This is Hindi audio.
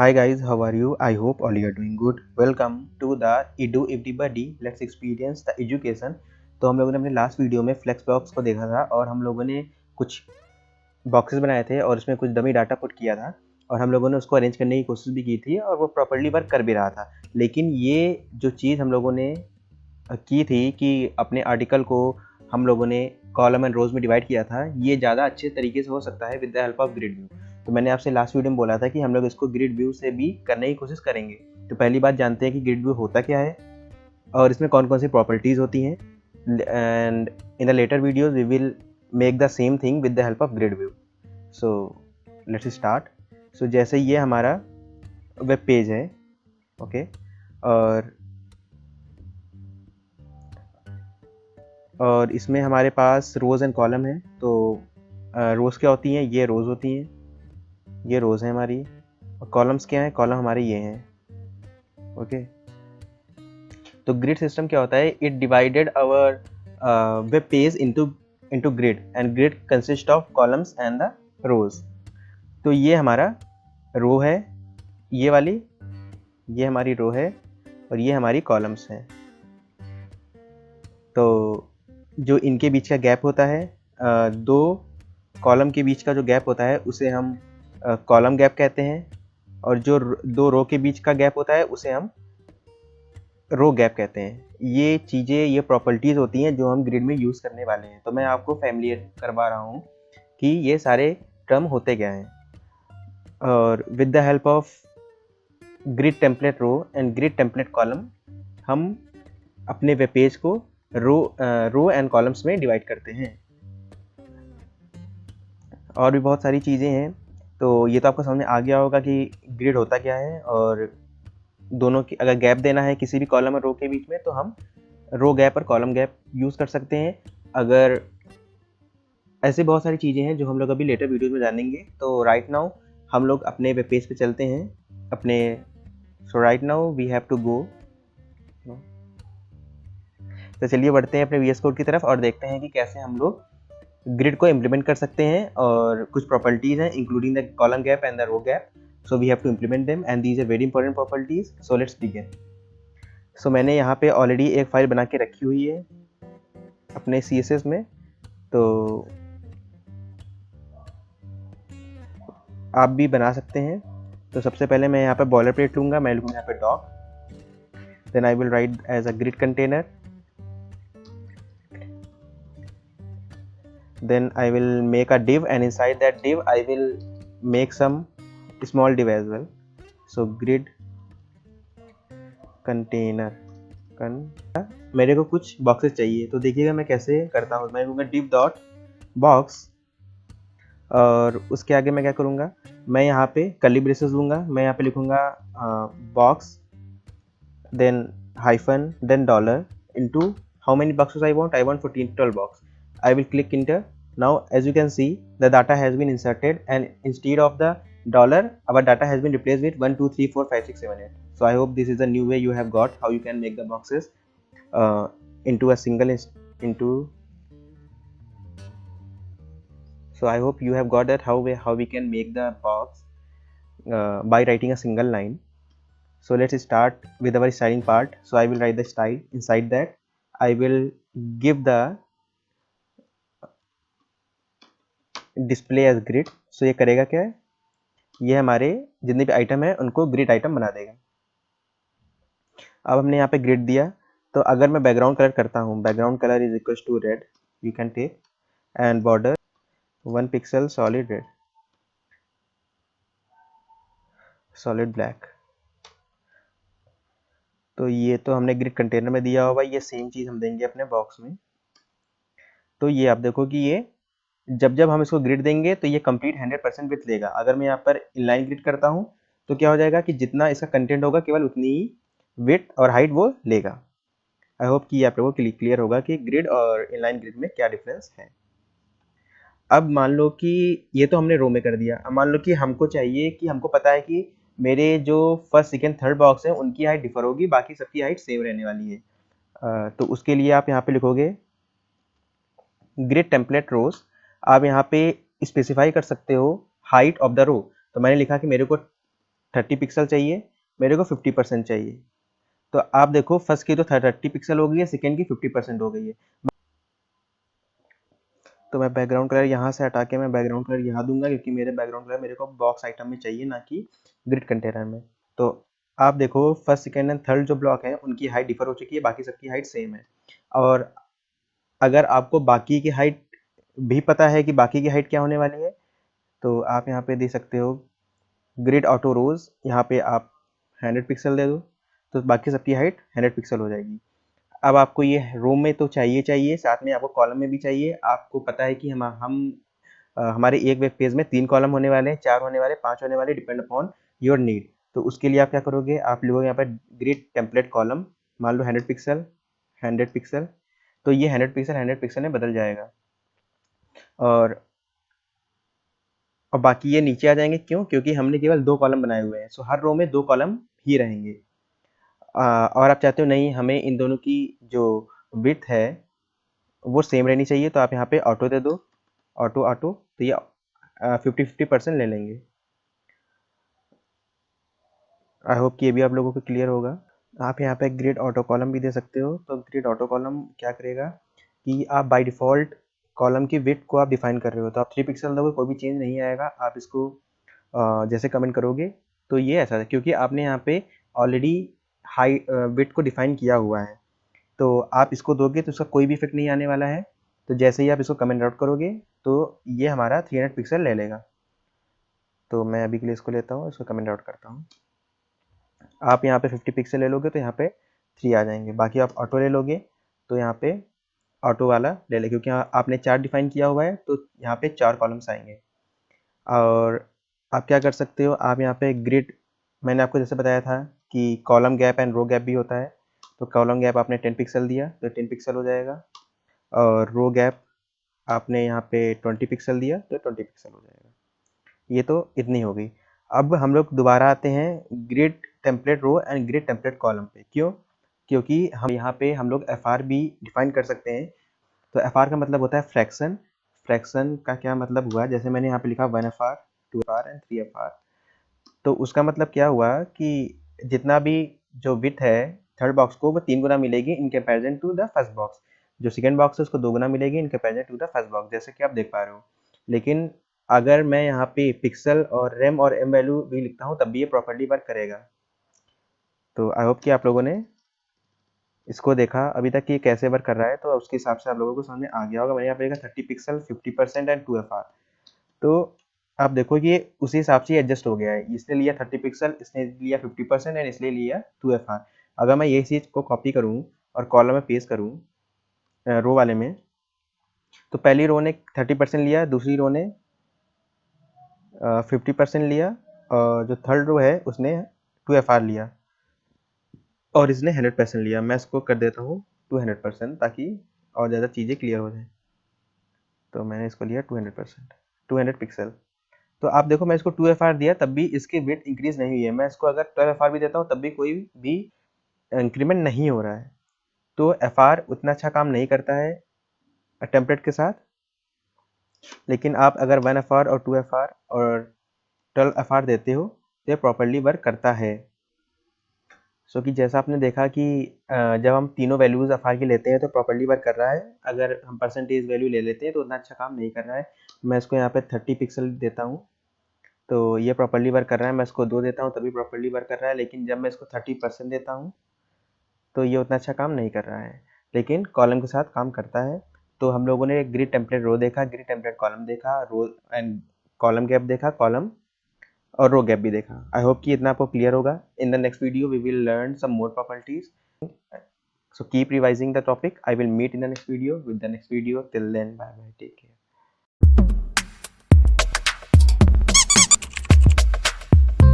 Hi guys, how are you? I hope all you are doing good. Welcome to the Edu Everybody. Let's experience the education. तो हम लोगों ने अपने लास्ट वीडियो में फ्लेक्स बॉक्स को देखा था और हम लोगों ने कुछ बॉक्सेस बनाए थे और उसमें कुछ डमी डाटा पुट किया था और हम लोगों ने उसको अरेंज करने की कोशिश भी की थी और वो प्रॉपर्ली वर्क कर भी रहा था। लेकिन ये जो चीज़ हम लोगों ने की थी कि अपने आर्टिकल को हम लोगों ने कॉलम एंड रोज में डिवाइड किया था, ये ज़्यादा अच्छे तरीके से हो सकता है with the help of grid view. तो मैंने आपसे लास्ट वीडियो में बोला था कि हम लोग इसको ग्रिड व्यू से भी करने की कोशिश करेंगे। तो पहली बात जानते हैं कि ग्रिड व्यू होता क्या है और इसमें कौन कौन सी प्रॉपर्टीज़ होती हैं, and in the later videos we will make the same thing with the help of grid view. So let's start. So जैसे ये हमारा वेब पेज है, ओके, और इसमें हमारे पास रोज़ एंड कॉलम है। तो रोज़ क्या होती हैं? ये रोज़ होती हैं, ये रोज़ है हमारी। और कॉलम्स क्या हैं? कॉलम हमारे ये हैं, ओके। तो ग्रिड सिस्टम क्या होता है? It divided our web page into grid and grid consist of columns and the rows. तो ये हमारा रो है, ये वाली, ये हमारी रो है और ये हमारी कॉलम्स हैं। तो जो इनके बीच का गैप होता है, दो कॉलम के बीच का जो गैप होता है उसे हम कॉलम गैप कहते हैं, और जो दो रो के बीच का गैप होता है उसे हम रो गैप कहते हैं। ये चीज़ें, ये प्रॉपर्टीज़ होती हैं जो हम ग्रिड में यूज़ करने वाले हैं। तो मैं आपको फैमिलियर करवा रहा हूँ कि ये सारे टर्म होते क्या हैं। और with the help of grid template row and grid template column हम अपने वेब पेज को रो एंड कॉलम्स में डिवाइड करते हैं। और भी बहुत सारी चीज़ें हैं। तो ये तो आपको समझ में आ गया होगा कि ग्रिड होता क्या है, और दोनों की अगर गैप देना है किसी भी कॉलम और रो के बीच में तो हम रो गैप और कॉलम गैप यूज़ कर सकते हैं। अगर ऐसे बहुत सारी चीज़ें हैं जो हम लोग अभी लेटर वीडियोज़ में जानेंगे। तो राइट नाउ हम लोग अपने वेब पेज पे चलते हैं अपने। So right now we have to go. तो चलिए बढ़ते हैं अपने VS कोड की तरफ और देखते हैं कि कैसे हम लोग ग्रिड को इम्प्लीमेंट कर सकते हैं। और कुछ प्रॉपर्टीज़ हैं including the column gap and the row gap. So we have to implement them and these are very important properties. So let's begin. So मैंने यहाँ पे ऑलरेडी एक फाइल बना के रखी हुई है अपने CSS में। तो आप भी बना सकते हैं। तो सबसे पहले मैं यहाँ पे बॉलर प्लेट लूँगा, मैं लूँगा यहाँ पे doc, then I will write as a grid container, then I will make a div and inside that div I will make some small div as well. So grid container मेरे को कुछ बॉक्सेस चाहिए। तो देखिएगा मैं कैसे करता हूँ। मैं लूँगा div डॉट बॉक्स और उसके आगे मैं क्या करूँगा, मैं यहाँ पे कर्ली ब्रेसेस लूँगा। मैं यहाँ पे लिखूँगा box then hyphen then dollar into how many boxes I want 14 total box. I will click enter. Now as you can see the data has been inserted and instead of the dollar our data has been replaced with 1 2 3 4 5 6 7 8. So I hope this is a new way you have got how you can make the boxes into a single into. So I hope you have got that how we can make the box by writing a single line. So let's start with our styling part. So I will write the style. Inside that I will give the display as grid. So ये करेगा क्या है, ये हमारे जितने भी आइटम है उनको ग्रिड आइटम बना देगा। अब हमने यहाँ पे ग्रिड दिया। तो अगर मैं बैकग्राउंड कलर करता हूँ, background colour is equal to red, you can take, and border 1 pixel solid red, solid black. तो ये तो हमने ग्रिड कंटेनर में दिया होगा, ये सेम चीज़ हम देंगे अपने बॉक्स में। तो ये आप देखो कि ये जब जब हम इसको ग्रिड देंगे तो ये कंप्लीट 100% विड्थ लेगा। अगर मैं यहाँ पर इनलाइन ग्रिड करता हूँ तो क्या हो जाएगा कि जितना इसका कंटेंट होगा केवल उतनी ही विड्थ और हाइट वो लेगा। आई होप कि आप लोगों को क्लियर होगा कि ग्रिड और इनलाइन ग्रिड में क्या डिफरेंस है। अब मान लो कि ये तो हमने रो में कर दिया। अब मान लो कि हमको चाहिए कि हमको पता है कि मेरे जो फर्स्ट सेकेंड थर्ड बॉक्स है उनकी हाइट डिफर होगी, बाकी सबकी हाइट सेम रहने वाली है। तो उसके लिए आप यहाँ पे लिखोगे ग्रिड टेम्पलेट रोज। आप यहाँ पे स्पेसिफाई कर सकते हो हाइट ऑफ द रो। तो मैंने लिखा कि मेरे को 30 पिक्सल चाहिए, मेरे को 50% चाहिए। तो आप देखो फर्स्ट की तो 30 पिक्सल हो गई है, सेकेंड की 50% हो गई है। तो मैं बैकग्राउंड कलर यहाँ से हटा के मैं बैकग्राउंड कलर यहाँ दूंगा, क्योंकि मेरे बैकग्राउंड कलर मेरे को बॉक्स आइटम में चाहिए, ना कि ग्रिड कंटेनर में। तो आप देखो फर्स्ट सेकेंड एंड थर्ड जो ब्लॉक है उनकी हाइट डिफर हो चुकी है, बाकी सबकी हाइट सेम है। और अगर आपको बाकी की हाइट भी पता है कि बाकी की हाइट क्या होने वाली है, तो आप यहाँ पे दे सकते हो ग्रिड ऑटो रोज, यहाँ पे आप 100 पिक्सल दे दो, तो बाकी सबकी हाइट 100 पिक्सल हो जाएगी। अब आपको ये रो में तो चाहिए, साथ में आपको कॉलम में भी चाहिए। आपको पता है कि हमारे एक वेब पेज में 3 कॉलम होने वाले हैं, 4 होने वाले, 5 होने वाले, डिपेंड अपॉन योर नीड। तो उसके लिए आप क्या करोगे, आप लोगोगे यहाँ पर ग्रिड टेम्पलेट कॉलम, मान लो 100 पिक्सल 100 पिक्सल, तो ये 100 पिक्सल में बदल जाएगा। और बाकी ये नीचे आ जाएंगे, क्यों? क्योंकि हमने केवल 2 कॉलम बनाए हुए हैं, सो हर रो में 2 कॉलम ही रहेंगे। और आप चाहते हो नहीं, हमें इन दोनों की जो विड्थ है वो सेम रहनी चाहिए, तो आप यहाँ पे ऑटो दे दो, ऑटो ऑटो, तो ये 50-50% ले लेंगे। आई होप कि ये भी आप लोगों को क्लियर होगा। आप यहाँ पे ग्रिड ऑटो कॉलम भी दे सकते हो। तो ग्रिड ऑटो कॉलम क्या करेगा कि आप बाय डिफ़ॉल्ट कॉलम की विड्थ को आप डिफाइन कर रहे हो, तो आप 3 पिक्सल दोगे कोई भी चेंज नहीं आएगा। आप इसको जैसे कमेंट करोगे तो ये ऐसा है, क्योंकि आपने यहाँ पे ऑलरेडी हाई विड्थ को डिफाइन किया हुआ है, तो आप इसको दोगे तो उसका कोई भी इफेक्ट नहीं आने वाला है। तो जैसे ही आप इसको कमेंट आउट करोगे तो ये हमारा 300 पिक्सल ले लेगा। तो मैं अभी के लिए इसको लेता हूँ, इसको कमेंट आउट करता हूँ। आप यहाँ पे 50 पिक्सल ले लोगे तो यहाँ पे 3 आ जाएंगे। बाकी आप ऑटो ले लोगे तो यहाँ पे ऑटो वाला ले ले, क्योंकि आपने 4 डिफाइन किया हुआ है, तो यहाँ पे 4 कॉलम्स आएंगे। और आप क्या कर सकते हो, आप यहाँ पे ग्रिड, मैंने आपको जैसे बताया था कि column gap and row gap भी होता है। तो कॉलम गैप आपने 10 पिक्सल दिया तो 10 पिक्सल हो जाएगा, और रो गैप आपने यहाँ पे 20 पिक्सल दिया तो 20 पिक्सल हो जाएगा। ये तो इतनी हो गई। अब हम लोग दोबारा आते हैं grid template row and grid template column पे। क्यों? क्योंककि हम यहाँ पे हम लोग एफ आर भी डिफाइन कर सकते हैं। तो एफ आर का मतलब होता है फ्रैक्शन। फ्रैक्शन का क्या मतलब हुआ, जैसे मैंने यहाँ पे लिखा 1 F R, 2 F R and 3 F R. तो उसका मतलब क्या हुआ कि जितना भी जो विड्थ है थर्ड बॉक्स को, वो 3 गुना मिलेगी in comparison to the first box. जो सेकंड बॉक्स है उसको 2 गुना मिलेगी in comparison to the first box, जैसे कि आप देख पा रहे हो। लेकिन अगर मैं यहाँ पे पिक्सल और रैम और एम वैल्यू भी लिखता हूँ तब भी ये प्रॉपर्ली वर्क करेगा। तो आई होप कि आप लोगों ने इसको देखा अभी तक कि ये कैसे वर्क कर रहा है, तो उसके हिसाब से आप लोगों को समझ में आ गया होगा। मैंने यहाँ पे लिखा 30 पिक्सल 50% एंड 2 एफ आर। तो आप देखो कि ये उसी हिसाब से एडजस्ट हो गया है। इसने लिया 30 पिक्सल, इसने लिया 50% एंड इसलिए लिया 2 एफ आर। अगर मैं यही चीज़ को कॉपी करूँ और कॉलम में पेस्ट करूँ रो वाले में, तो पहली रो ने 30% लिया, दूसरी रो ने 50% लिया, और जो थर्ड रो है उसने 2 एफ आर लिया, और इसने 100% लिया। मैं इसको कर देता हूँ 200% ताकि और ज़्यादा चीज़ें क्लियर हो जाए। तो मैंने इसको लिया 200%, 200 पिक्सल। तो आप देखो मैं इसको 2 एफ आर दिया तब भी इसकी विड्थ इंक्रीज नहीं हुई है। मैं इसको अगर 12 एफ आर भी देता हूँ तब भी कोई भी इंक्रीमेंट नहीं हो रहा है। तो एफ आर उतना अच्छा काम नहीं करता है टेम्पलेट के साथ। लेकिन आप अगर 1 एफ आर और 2 एफ आर और 12 एफ आर देते हो तो ये प्रॉपरली वर्क करता है। सो कि जैसा आपने देखा कि जब हम तीनों वैल्यूज़ एफ आर की लेते हैं तो प्रॉपरली वर्क कर रहा है। अगर हम परसेंटेज वैल्यू ले लेते हैं तो उतना अच्छा काम नहीं कर रहा है। मैं इसको यहाँ पे 30 पिक्सल देता हूँ तो ये प्रॉपरली वर्क कर रहा है। मैं इसको 2 देता हूँ तभी प्रॉपरली वर्क कर रहा है। लेकिन जब मैं इसको 30% देता हूँ तो ये उतना अच्छा काम नहीं कर रहा है, लेकिन कॉलम के साथ काम करता है। तो हम लोगों ने ग्रिड टेम्पलेट रो देखा, ग्रिड टेम्पलेट कॉलम देखा, रो एंड कॉलम गैप देखा, कॉलम और रो गैप भी देखा। आई होप कि इतना आपको क्लियर होगा। In the next video we will learn some more properties, so keep revising the topic. I will meet in the next video with the next video. Till then, bye bye, take care.